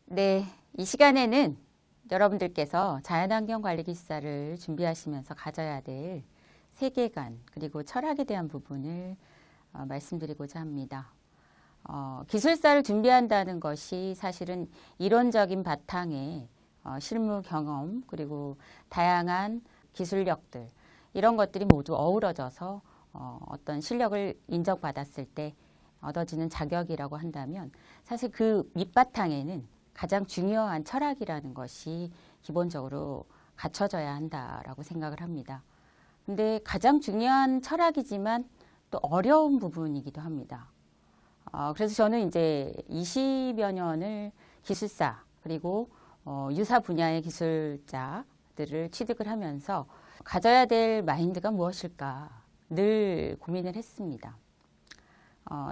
네, 이 시간에는 여러분들께서 자연환경관리 기술사를 준비하시면서 가져야 될 세계관 그리고 철학에 대한 부분을 말씀드리고자 합니다. 기술사를 준비한다는 것이 사실은 이론적인 바탕에 실무 경험 그리고 다양한 기술력들 이런 것들이 모두 어우러져서 어떤 실력을 인정받았을 때 얻어지는 자격이라고 한다면 사실 그 밑바탕에는 가장 중요한 철학이라는 것이 기본적으로 갖춰져야 한다라고 생각을 합니다. 근데 가장 중요한 철학이지만 또 어려운 부분이기도 합니다. 그래서 저는 이제 20여 년을 기술사 그리고 유사 분야의 기술자들을 취득을 하면서 가져야 될 마인드가 무엇일까 늘 고민을 했습니다.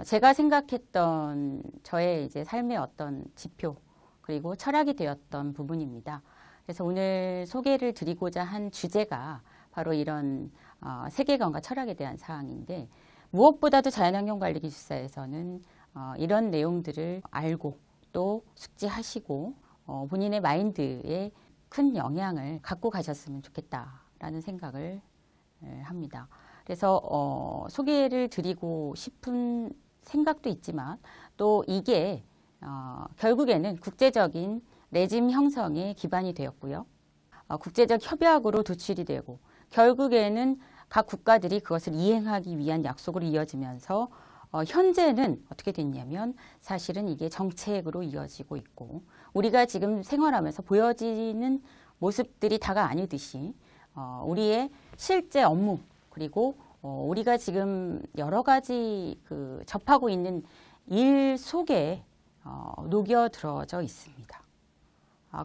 제가 생각했던 저의 이제 삶의 어떤 지표 그리고 철학이 되었던 부분입니다. 그래서 오늘 소개를 드리고자 한 주제가 바로 이런 세계관과 철학에 대한 사항인데 무엇보다도 자연환경관리기술사에서는 이런 내용들을 알고 또 숙지하시고 본인의 마인드에 큰 영향을 갖고 가셨으면 좋겠다라는 생각을 합니다. 그래서 소개를 드리고 싶은 생각도 있지만 또 이게 결국에는 국제적인 레짐 형성의 기반이 되었고요. 국제적 협약으로 도출이 되고 결국에는 각 국가들이 그것을 이행하기 위한 약속으로 이어지면서 현재는 어떻게 됐냐면 사실은 이게 정책으로 이어지고 있고 우리가 지금 생활하면서 보여지는 모습들이 다가 아니듯이 우리의 실제 업무 그리고 우리가 지금 여러 가지 접하고 있는 일 속에 녹여들어져 있습니다.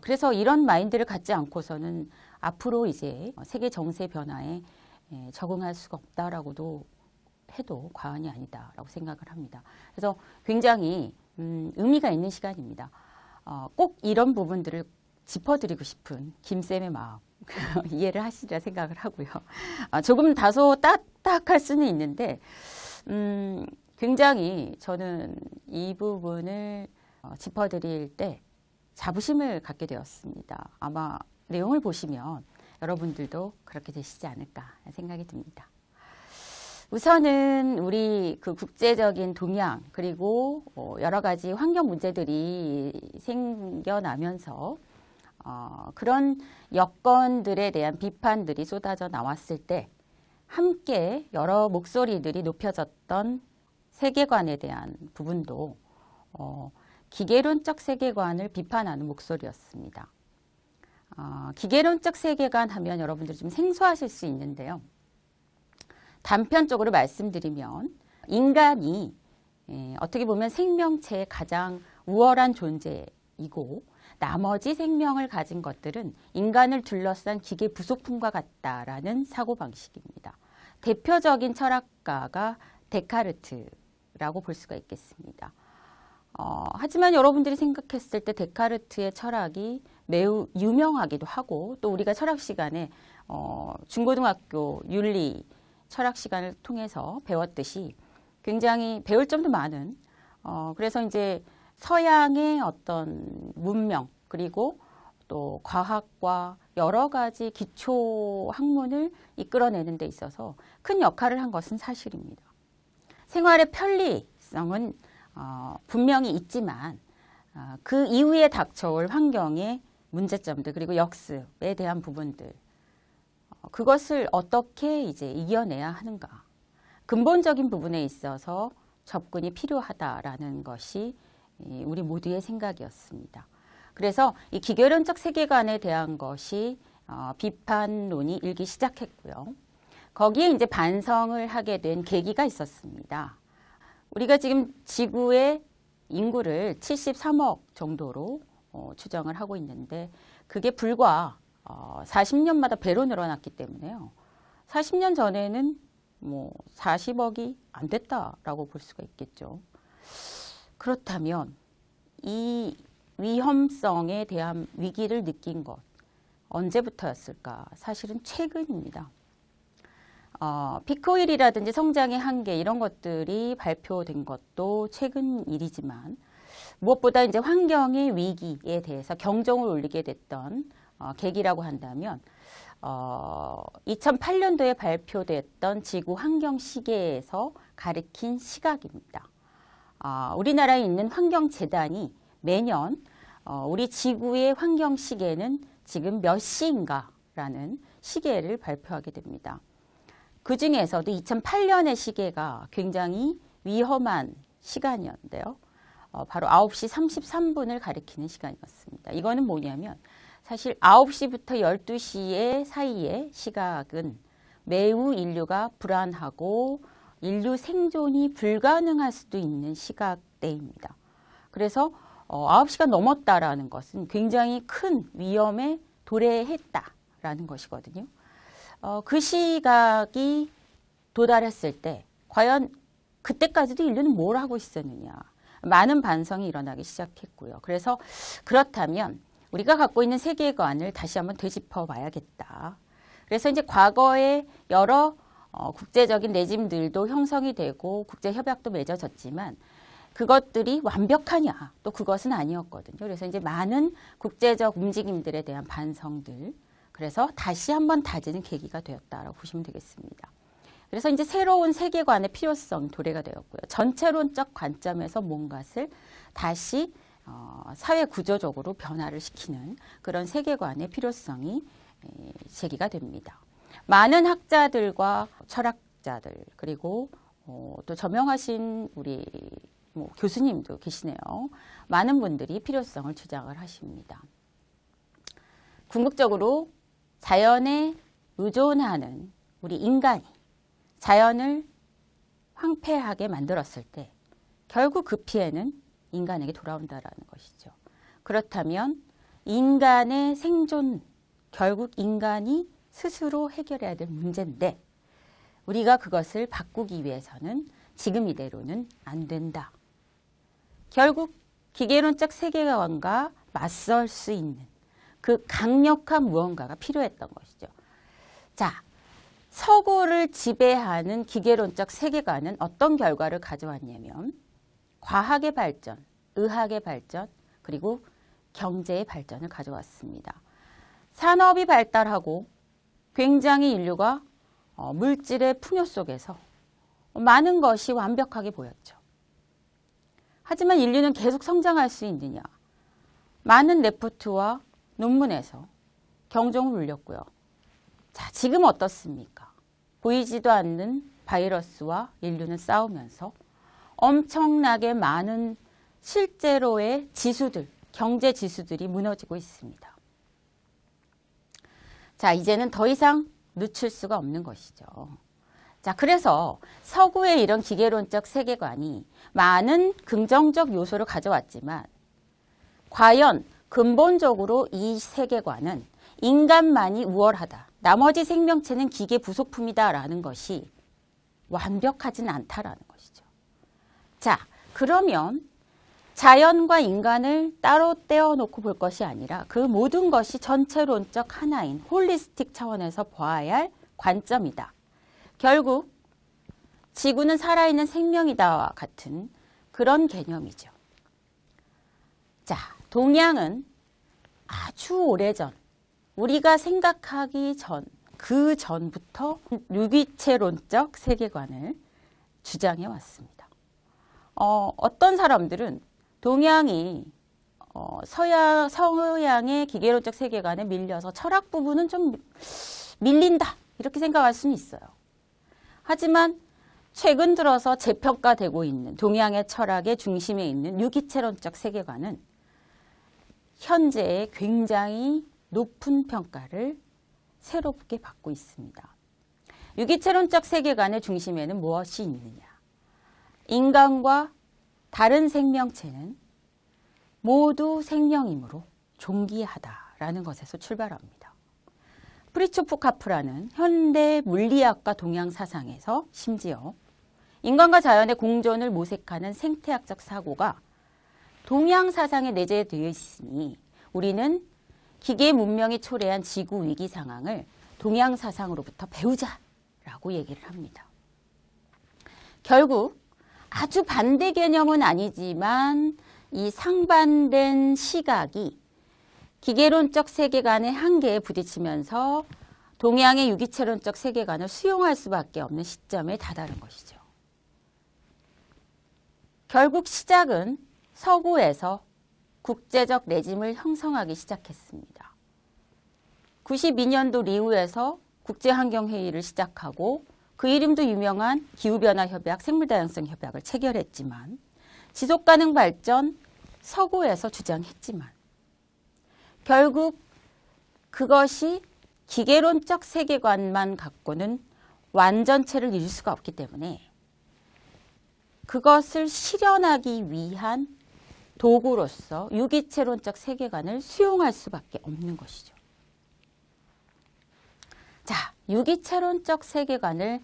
그래서 이런 마인드를 갖지 않고서는 앞으로 이제 세계 정세 변화에 적응할 수가 없다라고도 해도 과언이 아니다라고 생각을 합니다. 그래서 굉장히 의미가 있는 시간입니다. 꼭 이런 부분들을 짚어드리고 싶은 김쌤의 마음 이해를 하시리라 생각을 하고요. 조금 다소 딱딱할 수는 있는데 굉장히 저는 이 부분을 짚어드릴 때 자부심을 갖게 되었습니다. 아마 내용을 보시면 여러분들도 그렇게 되시지 않을까 생각이 듭니다. 우선은 우리 국제적인 동향 그리고 여러 가지 환경 문제들이 생겨나면서 그런 여건들에 대한 비판들이 쏟아져 나왔을 때 함께 여러 목소리들이 높여졌던 세계관에 대한 부분도 기계론적 세계관을 비판하는 목소리였습니다. 기계론적 세계관 하면 여러분들이 좀 생소하실 수 있는데요. 단편적으로 말씀드리면 인간이 어떻게 보면 생명체의 가장 우월한 존재이고 나머지 생명을 가진 것들은 인간을 둘러싼 기계 부속품과 같다라는 사고방식입니다. 대표적인 철학가가 데카르트라고 볼 수가 있겠습니다. 하지만 여러분들이 생각했을 때 데카르트의 철학이 매우 유명하기도 하고 또 우리가 철학 시간에 중고등학교 윤리 철학 시간을 통해서 배웠듯이 굉장히 배울 점도 많은 그래서 이제 서양의 어떤 문명 그리고 또 과학과 여러 가지 기초 학문을 이끌어내는 데 있어서 큰 역할을 한 것은 사실입니다. 생활의 편리성은 분명히 있지만 그 이후에 닥쳐올 환경의 문제점들 그리고 역습에 대한 부분들 그것을 어떻게 이제 이겨내야 하는가 근본적인 부분에 있어서 접근이 필요하다라는 것이 우리 모두의 생각이었습니다. 그래서 이 기계론적 세계관에 대한 것이 비판론이 일기 시작했고요. 거기에 이제 반성을 하게 된 계기가 있었습니다. 우리가 지금 지구의 인구를 73억 정도로 추정을 하고 있는데 그게 불과 40년마다 배로 늘어났기 때문에요. 40년 전에는 뭐 40억이 안 됐다라고 볼 수가 있겠죠. 그렇다면 이 위험성에 대한 위기를 느낀 것 언제부터였을까? 사실은 최근입니다. 피크오일이라든지 성장의 한계 이런 것들이 발표된 것도 최근 일이지만 무엇보다 이제 환경의 위기에 대해서 경종을 울리게 됐던 계기라고 한다면 2008년도에 발표됐던 지구 환경 시계에서 가리킨 시각입니다. 우리나라에 있는 환경재단이 매년 우리 지구의 환경 시계는 지금 몇 시인가 라는 시계를 발표하게 됩니다. 그 중에서도 2008년의 시계가 굉장히 위험한 시간이었는데요. 바로 9시 33분을 가리키는 시간이었습니다. 이거는 뭐냐면 사실 9시부터 12시의 사이의 시각은 매우 인류가 불안하고 인류 생존이 불가능할 수도 있는 시각대입니다. 그래서 9시가 넘었다라는 것은 굉장히 큰 위험에 도래했다라는 것이거든요. 그 시각이 도달했을 때 과연 그때까지도 인류는 뭘 하고 있었느냐. 많은 반성이 일어나기 시작했고요. 그래서 그렇다면 우리가 갖고 있는 세계관을 다시 한번 되짚어 봐야겠다. 그래서 이제 과거에 여러 국제적인 레짐들도 형성이 되고 국제협약도 맺어졌지만 그것들이 완벽하냐? 또 그것은 아니었거든요. 그래서 이제 많은 국제적 움직임들에 대한 반성들, 그래서 다시 한번 다지는 계기가 되었다라고 보시면 되겠습니다. 그래서 이제 새로운 세계관의 필요성이 도래가 되었고요. 전체론적 관점에서 뭔가를 다시 사회 구조적으로 변화를 시키는 그런 세계관의 필요성이 제기가 됩니다. 많은 학자들과 철학자들 그리고 또 저명하신 우리 교수님도 계시네요. 많은 분들이 필요성을 주장을 하십니다. 궁극적으로 자연에 의존하는 우리 인간이 자연을 황폐하게 만들었을 때 결국 그 피해는 인간에게 돌아온다라는 것이죠. 그렇다면 인간의 생존, 결국 인간이 스스로 해결해야 될 문제인데 우리가 그것을 바꾸기 위해서는 지금 이대로는 안 된다. 결국 기계론적 세계관과 맞설 수 있는 그 강력한 무언가가 필요했던 것이죠. 자, 서구를 지배하는 기계론적 세계관은 어떤 결과를 가져왔냐면 과학의 발전, 의학의 발전, 그리고 경제의 발전을 가져왔습니다. 산업이 발달하고 굉장히 인류가 물질의 풍요 속에서 많은 것이 완벽하게 보였죠. 하지만 인류는 계속 성장할 수 있느냐? 많은 레포트와 논문에서 경종을 울렸고요. 자, 지금 어떻습니까? 보이지도 않는 바이러스와 인류는 싸우면서 엄청나게 많은 실제로의 지수들, 경제 지수들이 무너지고 있습니다. 자, 이제는 더 이상 늦출 수가 없는 것이죠. 자, 그래서 서구의 이런 기계론적 세계관이 많은 긍정적 요소를 가져왔지만 과연 근본적으로 이 세계관은 인간만이 우월하다. 나머지 생명체는 기계 부속품이다라는 것이 완벽하진 않다라는 것이죠. 자, 그러면 자연과 인간을 따로 떼어놓고 볼 것이 아니라 그 모든 것이 전체론적 하나인 홀리스틱 차원에서 보아야 할 관점이다. 결국 지구는 살아있는 생명이다와 같은 그런 개념이죠. 자, 동양은 아주 오래전 우리가 생각하기 전, 그 전부터 유기체론적 세계관을 주장해 왔습니다. 어떤 사람들은 동양이 서양의 기계론적 세계관에 밀려서 철학 부분은 좀 밀린다 이렇게 생각할 수는 있어요. 하지만 최근 들어서 재평가되고 있는 동양의 철학의 중심에 있는 유기체론적 세계관은 현재의 굉장히 높은 평가를 새롭게 받고 있습니다. 유기체론적 세계관의 중심에는 무엇이 있느냐? 인간과 다른 생명체는 모두 생명이므로 존귀하다라는 것에서 출발합니다. 프리츠호프 카프라는 현대 물리학과 동양 사상에서 심지어 인간과 자연의 공존을 모색하는 생태학적 사고가 동양 사상에 내재되어 있으니 우리는 기계 문명이 초래한 지구 위기 상황을 동양 사상으로부터 배우자라고 얘기를 합니다. 결국 아주 반대 개념은 아니지만 이 상반된 시각이 기계론적 세계관의 한계에 부딪히면서 동양의 유기체론적 세계관을 수용할 수밖에 없는 시점에 다다른 것이죠. 결국 시작은 서구에서 국제적 레짐을 형성하기 시작했습니다. 92년도 리우에서 국제환경회의를 시작하고 그 이름도 유명한 기후변화협약, 생물다양성협약을 체결했지만 지속가능 발전 서구에서 주장했지만 결국 그것이 기계론적 세계관만 갖고는 완전체를 이룰 수가 없기 때문에 그것을 실현하기 위한 도구로서 유기체론적 세계관을 수용할 수밖에 없는 것이죠. 자, 유기체론적 세계관을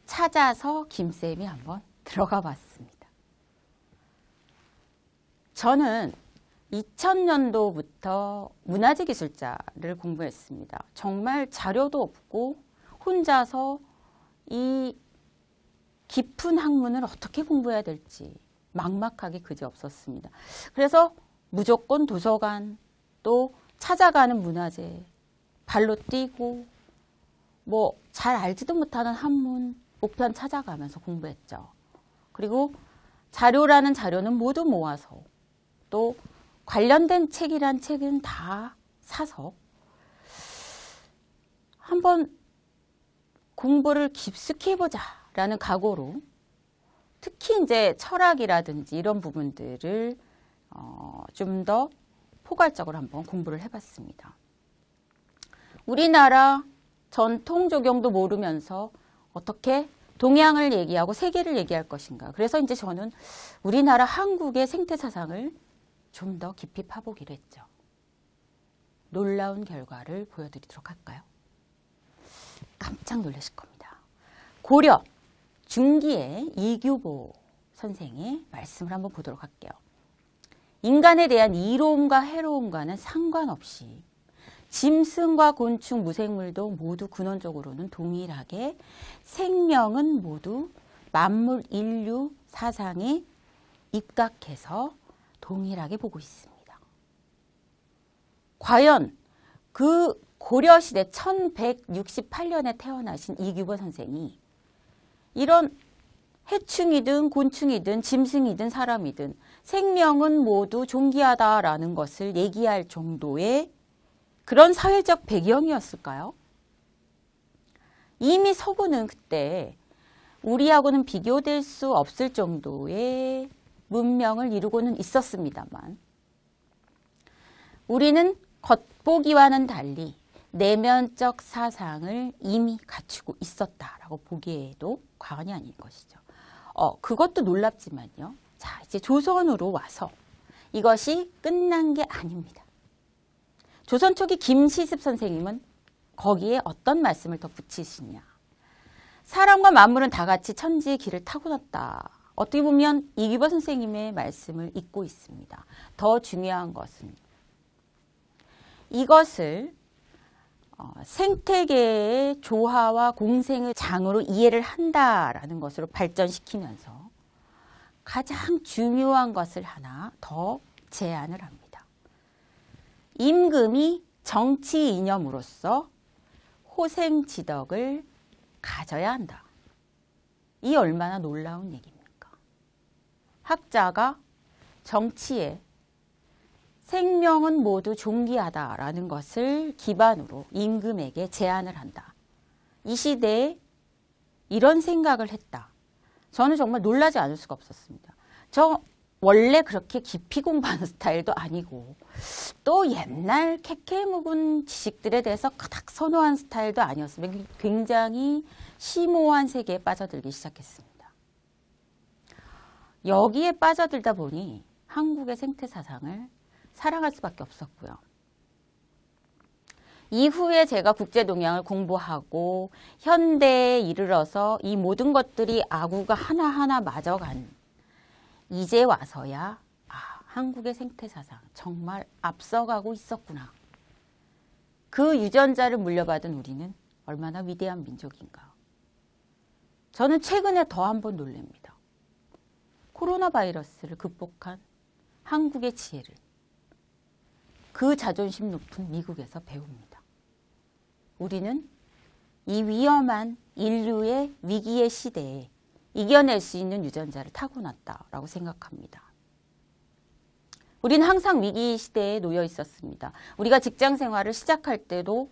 찾아서 김쌤이 한번 들어가 봤습니다. 저는 2000년도부터 문화재 기술자를 공부했습니다. 정말 자료도 없고 혼자서 이 깊은 학문을 어떻게 공부해야 될지 막막하게 그지없었습니다. 그래서 무조건 도서관 또 찾아가는 문화재 발로 뛰고 뭐 잘 알지도 못하는 한문 목편 찾아가면서 공부했죠. 그리고 자료라는 자료는 모두 모아서 또 관련된 책이란 책은 다 사서 한번 공부를 깊숙이 해보자라는 각오로 특히 이제 철학이라든지 이런 부분들을 좀 더 포괄적으로 한번 공부를 해봤습니다. 우리나라 전통 조경도 모르면서 어떻게 동양을 얘기하고 세계를 얘기할 것인가. 그래서 이제 저는 우리나라 한국의 생태 사상을 좀 더 깊이 파보기로 했죠. 놀라운 결과를 보여드리도록 할까요? 깜짝 놀라실 겁니다. 고려 중기의 이규보 선생의 말씀을 한번 보도록 할게요. 인간에 대한 이로움과 해로움과는 상관없이 짐승과 곤충, 무생물도 모두 근원적으로는 동일하게 생명은 모두 만물 인류 사상에 입각해서 동일하게 보고 있습니다. 과연 그 고려시대 1168년에 태어나신 이규보 선생이 이런 해충이든 곤충이든 짐승이든 사람이든 생명은 모두 존귀하다라는 것을 얘기할 정도의 그런 사회적 배경이었을까요? 이미 서구는 그때 우리하고는 비교될 수 없을 정도의 문명을 이루고는 있었습니다만 우리는 겉보기와는 달리 내면적 사상을 이미 갖추고 있었다라고 보기에도 과언이 아닌 것이죠. 그것도 놀랍지만요. 자, 이제 조선으로 와서 이것이 끝난 게 아닙니다. 조선 초기 김시습 선생님은 거기에 어떤 말씀을 더 붙이시냐. 사람과 만물은 다 같이 천지의 길을 타고났다. 어떻게 보면 이규보 선생님의 말씀을 잇고 있습니다. 더 중요한 것은 이것을 생태계의 조화와 공생의 장으로 이해를 한다라는 것으로 발전시키면서 가장 중요한 것을 하나 더 제안을 합니다. 임금이 정치 이념으로서 호생지덕을 가져야 한다. 이 얼마나 놀라운 얘기입니까? 학자가 정치에 생명은 모두 존귀하다라는 것을 기반으로 임금에게 제안을 한다. 이 시대에 이런 생각을 했다. 저는 정말 놀라지 않을 수가 없었습니다. 저 원래 그렇게 깊이 공부하는 스타일도 아니고 또 옛날 캐캐 묵은 지식들에 대해서 그닥 선호한 스타일도 아니었으면 굉장히 심오한 세계에 빠져들기 시작했습니다. 여기에 빠져들다 보니 한국의 생태 사상을 사랑할 수밖에 없었고요. 이후에 제가 국제동양을 공부하고 현대에 이르러서 이 모든 것들이 아구가 하나하나 맞아간 이제 와서야 한국의 생태 사상 정말 앞서가고 있었구나. 그 유전자를 물려받은 우리는 얼마나 위대한 민족인가. 저는 최근에 더 한 번 놀랍니다. 코로나 바이러스를 극복한 한국의 지혜를 그 자존심 높은 미국에서 배웁니다. 우리는 이 위험한 인류의 위기의 시대에 이겨낼 수 있는 유전자를 타고났다라고 생각합니다. 우리는 항상 위기 시대에 놓여 있었습니다. 우리가 직장 생활을 시작할 때도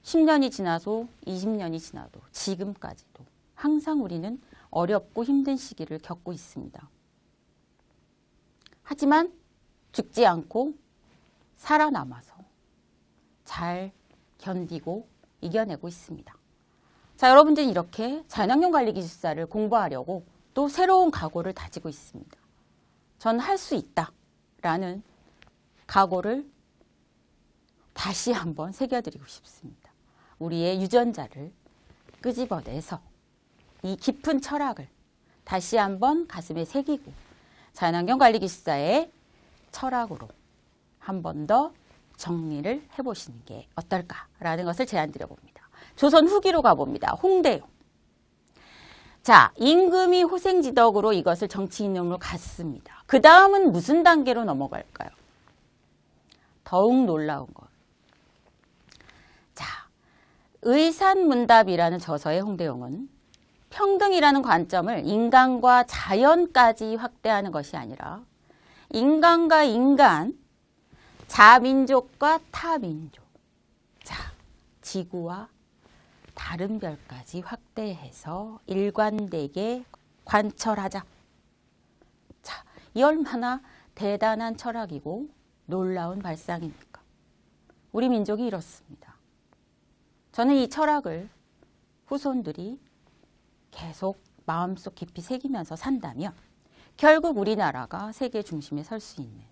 10년이 지나서 20년이 지나도 지금까지도 항상 우리는 어렵고 힘든 시기를 겪고 있습니다. 하지만 죽지 않고 살아남아서 잘 견디고 이겨내고 있습니다. 자, 여러분들은 이렇게 자연환경관리기술사를 공부하려고 또 새로운 각오를 다지고 있습니다. 전 할 수 있다라는 각오를 다시 한번 새겨드리고 싶습니다. 우리의 유전자를 끄집어내서 이 깊은 철학을 다시 한번 가슴에 새기고 자연환경관리기술사의 철학으로 한 번 더 정리를 해보시는 게 어떨까라는 것을 제안드려 봅니다. 조선 후기로 가봅니다. 홍대용. 자, 임금이 호생지덕으로 이것을 정치인용으로 갔습니다. 그 다음은 무슨 단계로 넘어갈까요? 더욱 놀라운 것. 자, 의산문답이라는 저서의 홍대용은 평등이라는 관점을 인간과 자연까지 확대하는 것이 아니라 인간과 인간, 자민족과 타민족, 자, 지구와 다른 별까지 확대해서 일관되게 관철하자. 자, 이 얼마나 대단한 철학이고 놀라운 발상입니까? 우리 민족이 이렇습니다. 저는 이 철학을 후손들이 계속 마음속 깊이 새기면서 산다면 결국 우리나라가 세계 중심에 설 수 있는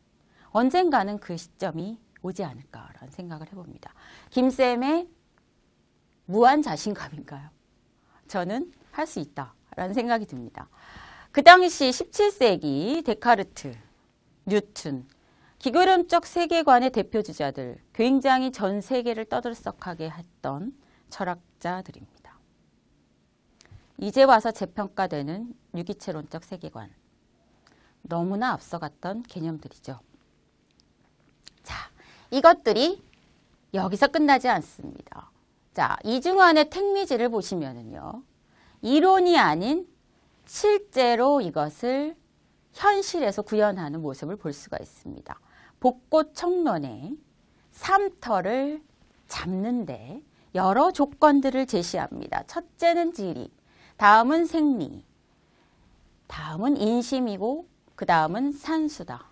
언젠가는 그 시점이 오지 않을까라는 생각을 해봅니다. 김쌤의 무한 자신감인가요? 저는 할 수 있다라는 생각이 듭니다. 그 당시 17세기 데카르트, 뉴튼, 기교론적 세계관의 대표주자들, 굉장히 전 세계를 떠들썩하게 했던 철학자들입니다. 이제 와서 재평가되는 유기체론적 세계관, 너무나 앞서갔던 개념들이죠. 자, 이것들이 여기서 끝나지 않습니다. 자, 이중환의 택미지를 보시면은요, 이론이 아닌 실제로 이것을 현실에서 구현하는 모습을 볼 수가 있습니다. 복고청론에 삼터를 잡는데 여러 조건들을 제시합니다. 첫째는 지리, 다음은 생리, 다음은 인심이고 그 다음은 산수다.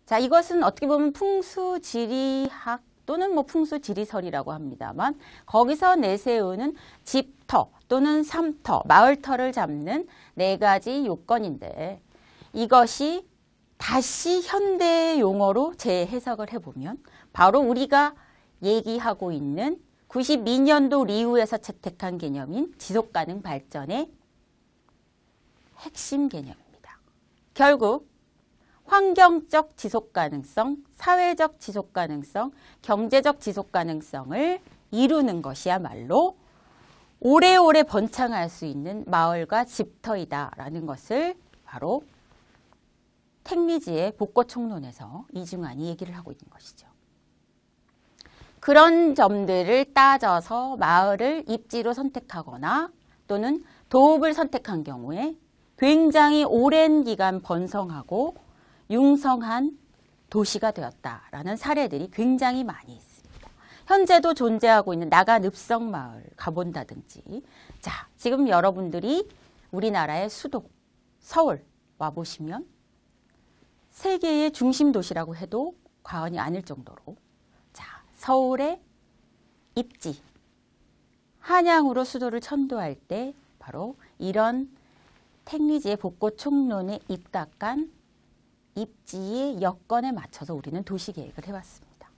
자, 이것은 어떻게 보면 풍수지리학 또는 뭐 풍수지리설이라고 합니다만 거기서 내세우는 집터 또는 삼터, 마을터를 잡는 네 가지 요건인데 이것이 다시 현대 용어로 재해석을 해보면 바로 우리가 얘기하고 있는 92년도 리우에서 채택한 개념인 지속가능 발전의 핵심 개념입니다. 결국 환경적 지속가능성, 사회적 지속가능성, 경제적 지속가능성을 이루는 것이야말로 오래오래 번창할 수 있는 마을과 집터이다라는 것을 바로 택미지의 복고총론에서 이중환이 얘기를 하고 있는 것이죠. 그런 점들을 따져서 마을을 입지로 선택하거나 또는 도읍을 선택한 경우에 굉장히 오랜 기간 번성하고 융성한 도시가 되었다라는 사례들이 굉장히 많이 있습니다. 현재도 존재하고 있는 나간읍성 마을 가본다든지, 자, 지금 여러분들이 우리나라의 수도 서울 와보시면 세계의 중심 도시라고 해도 과언이 아닐 정도로, 자, 서울의 입지, 한양으로 수도를 천도할 때 바로 이런 택리지의 복고총론에 입각한 입지의 여건에 맞춰서 우리는 도시계획을 해왔습니다.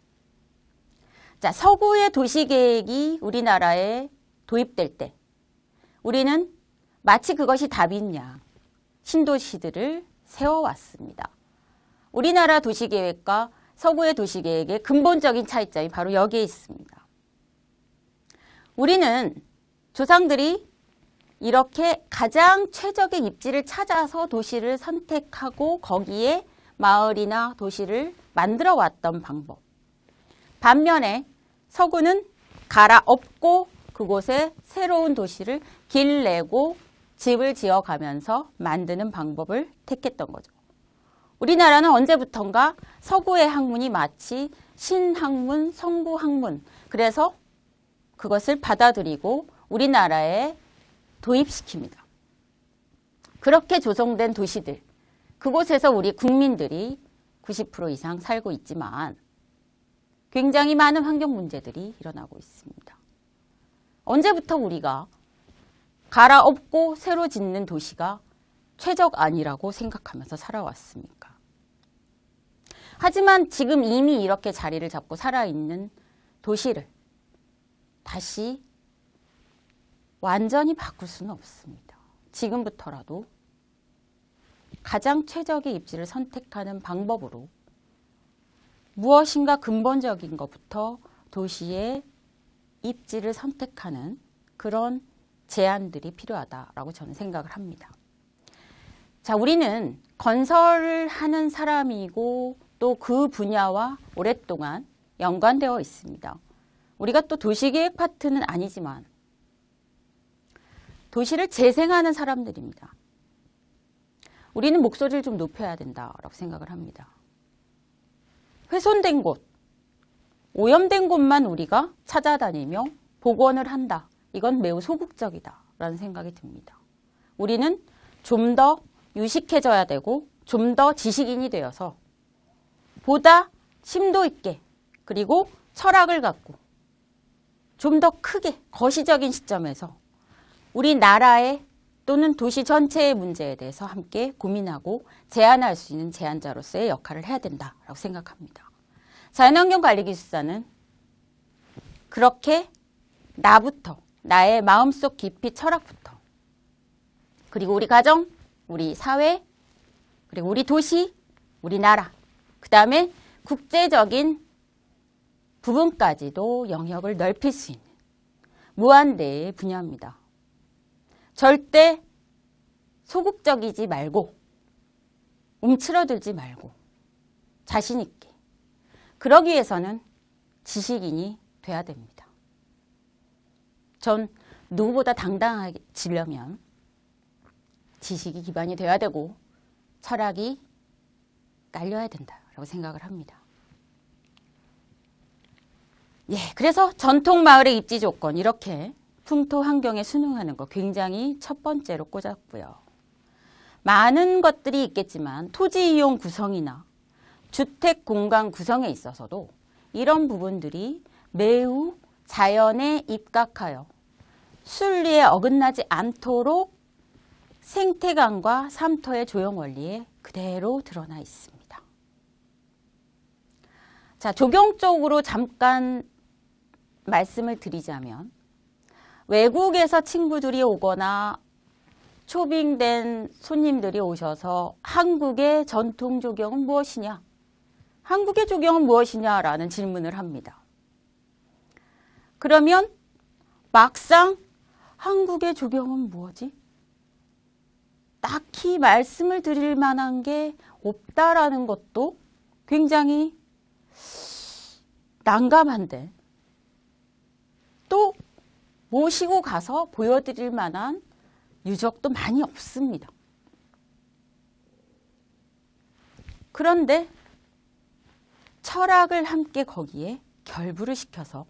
자, 서구의 도시계획이 우리나라에 도입될 때 우리는 마치 그것이 답인 양 신도시들을 세워왔습니다. 우리나라 도시계획과 서구의 도시계획의 근본적인 차이점이 바로 여기에 있습니다. 우리는 조상들이 이렇게 가장 최적의 입지를 찾아서 도시를 선택하고 거기에 마을이나 도시를 만들어 왔던 방법. 반면에 서구는 갈아엎고 그곳에 새로운 도시를 길 내고 집을 지어가면서 만드는 방법을 택했던 거죠. 우리나라는 언제부턴가 서구의 학문이 마치 신학문, 성구학문, 그래서 그것을 받아들이고 우리나라에 도입시킵니다. 그렇게 조성된 도시들, 그곳에서 우리 국민들이 90% 이상 살고 있지만 굉장히 많은 환경 문제들이 일어나고 있습니다. 언제부터 우리가 갈아엎고 새로 짓는 도시가 최적안이라고 생각하면서 살아왔습니까? 하지만 지금 이미 이렇게 자리를 잡고 살아있는 도시를 다시 완전히 바꿀 수는 없습니다. 지금부터라도 가장 최적의 입지를 선택하는 방법으로 무엇인가 근본적인 것부터 도시의 입지를 선택하는 그런 제안들이 필요하다라고 저는 생각을 합니다. 자, 우리는 건설을 하는 사람이고 또 그 분야와 오랫동안 연관되어 있습니다. 우리가 또 도시계획 파트는 아니지만 도시를 재생하는 사람들입니다. 우리는 목소리를 좀 높여야 된다라고 생각을 합니다. 훼손된 곳, 오염된 곳만 우리가 찾아다니며 복원을 한다. 이건 매우 소극적이다라는 생각이 듭니다. 우리는 좀 더 유식해져야 되고 좀 더 지식인이 되어서 보다 심도 있게 그리고 철학을 갖고 좀 더 크게 거시적인 시점에서 우리나라의 또는 도시 전체의 문제에 대해서 함께 고민하고 제안할 수 있는 제안자로서의 역할을 해야 된다라고 생각합니다. 자연환경관리기술사는 그렇게 나부터, 나의 마음속 깊이 철학부터, 그리고 우리 가정, 우리 사회, 그리고 우리 도시, 우리나라, 그 다음에 국제적인 부분까지도 영역을 넓힐 수 있는 무한대의 분야입니다. 절대 소극적이지 말고 움츠러들지 말고 자신 있게 그러기 위해서는 지식인이 돼야 됩니다. 전 누구보다 당당해지려면 지식이 기반이 돼야 되고 철학이 깔려야 된다라고 생각을 합니다. 예, 그래서 전통 마을의 입지 조건 이렇게 풍토 환경에 순응하는 거 굉장히 첫 번째로 꽂았고요. 많은 것들이 있겠지만 토지 이용 구성이나 주택 공간 구성에 있어서도 이런 부분들이 매우 자연에 입각하여 순리에 어긋나지 않도록 생태관과 삼터의 조형 원리에 그대로 드러나 있습니다. 자, 조경 쪽으로 잠깐 말씀을 드리자면 외국에서 친구들이 오거나 초빙된 손님들이 오셔서 한국의 전통 조경은 무엇이냐? 한국의 조경은 무엇이냐라는 질문을 합니다. 그러면 막상 한국의 조경은 뭐지? 딱히 말씀을 드릴 만한 게 없다라는 것도 굉장히 난감한데 또 모시고 가서 보여드릴 만한 유적도 많이 없습니다. 그런데 철학을 함께 거기에 결부를 시켜서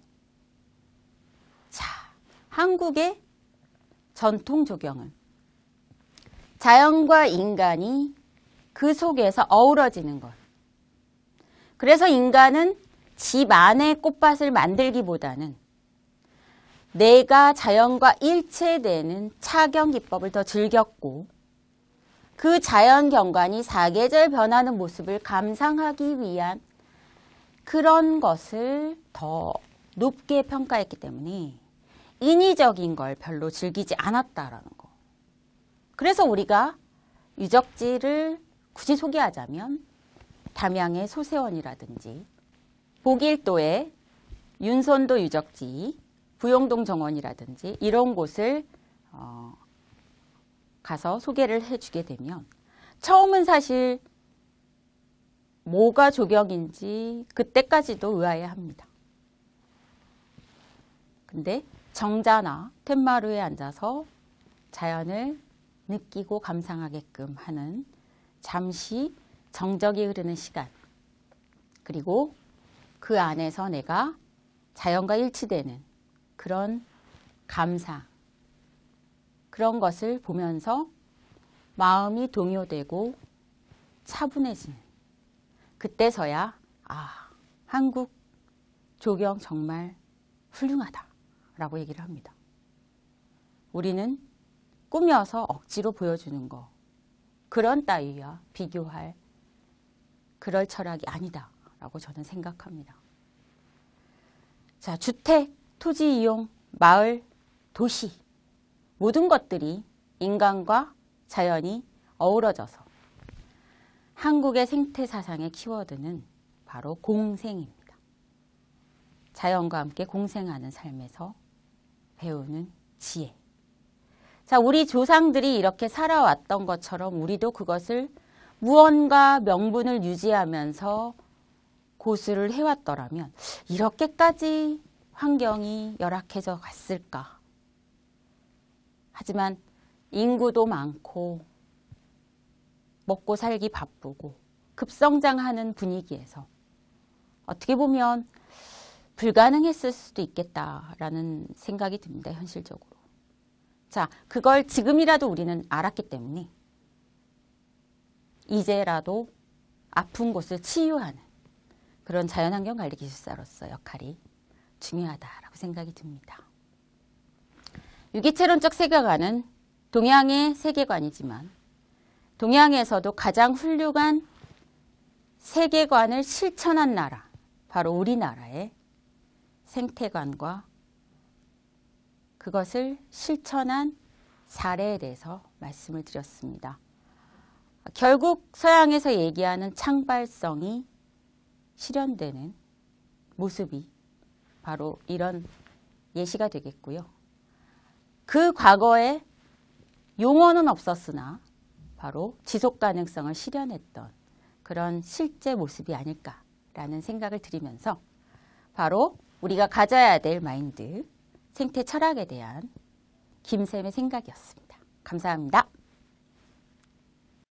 자, 한국의 전통 조경은 자연과 인간이 그 속에서 어우러지는 것. 그래서 인간은 집 안에 꽃밭을 만들기보다는 내가 자연과 일체되는 차경 기법을 더 즐겼고 그 자연 경관이 사계절 변하는 모습을 감상하기 위한 그런 것을 더 높게 평가했기 때문에 인위적인 걸 별로 즐기지 않았다라는 거. 그래서 우리가 유적지를 굳이 소개하자면 담양의 소세원이라든지 보길도의 윤선도 유적지, 부용동 정원이라든지 이런 곳을 가서 소개를 해주게 되면 처음은 사실 뭐가 조경인지 그때까지도 의아해합니다. 근데 정자나 텐마루에 앉아서 자연을 느끼고 감상하게끔 하는 잠시 정적이 흐르는 시간, 그리고 그 안에서 내가 자연과 일치되는 그런 감상, 그런 것을 보면서 마음이 동요되고 차분해지는 그때서야 한국 조경 정말 훌륭하다라고 얘기를 합니다. 우리는 꾸며서 억지로 보여주는 거, 그런 따위와 비교할 그럴 철학이 아니다라고 저는 생각합니다. 자, 주택, 토지 이용, 마을, 도시 모든 것들이 인간과 자연이 어우러져서 한국의 생태 사상의 키워드는 바로 공생입니다. 자연과 함께 공생하는 삶에서 배우는 지혜. 자, 우리 조상들이 이렇게 살아왔던 것처럼 우리도 그것을 무언가 명분을 유지하면서 고수를 해왔더라면 이렇게까지 환경이 열악해져 갔을까? 하지만 인구도 많고 먹고 살기 바쁘고 급성장하는 분위기에서 어떻게 보면 불가능했을 수도 있겠다라는 생각이 듭니다. 현실적으로. 자, 그걸 지금이라도 우리는 알았기 때문에 이제라도 아픈 곳을 치유하는 그런 자연환경관리 기술사로서 역할이 중요하다라고 생각이 듭니다. 유기체론적 세계관은 동양의 세계관이지만 동양에서도 가장 훌륭한 세계관을 실천한 나라, 바로 우리나라의 생태관과 그것을 실천한 사례에 대해서 말씀을 드렸습니다. 결국 서양에서 얘기하는 창발성이 실현되는 모습이 바로 이런 예시가 되겠고요. 그 과거에 용어는 없었으나 바로 지속 가능성을 실현했던 그런 실제 모습이 아닐까라는 생각을 드리면서 바로 우리가 가져야 될 마인드, 생태 철학에 대한 김쌤의 생각이었습니다. 감사합니다.